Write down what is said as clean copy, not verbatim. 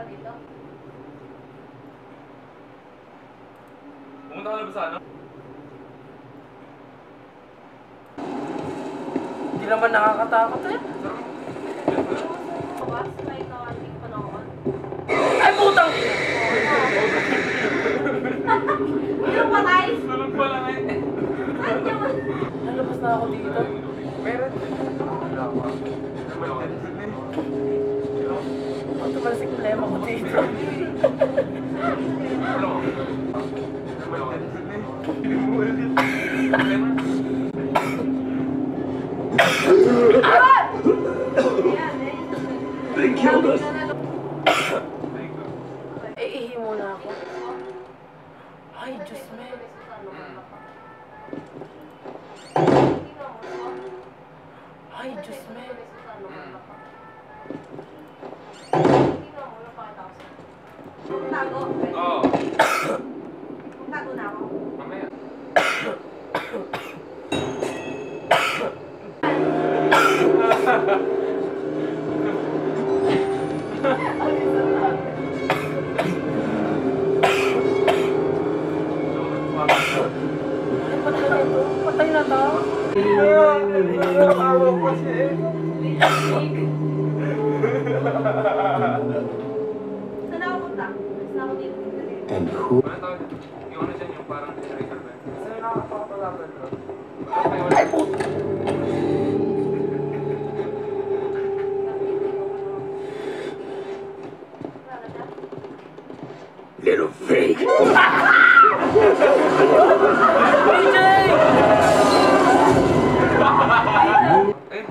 dito? Pumunta ka na ba sa ano? Hindi naman nakakatakot eh. Bukas, may nakaling panahon. Ay, putang! Yung patay! Tulog pa lang eh. Ay, naman! Nalabas na ako dito. Meron. Ito pala si problema ko dito. They killed us. Iihi muna ako. Ay, Diyos me. Ay, Diyos me. Tago. Oo. Tago na ako. Mamaya. Ay, patay na ito. Patay na to. Saan ako punta? Saan ako dito? And who? Ano tawag? Yung ano dyan, yung parang generator ba? Saan nakakapagalaban ko? Ay, puto! Little fake. AJ! Eh,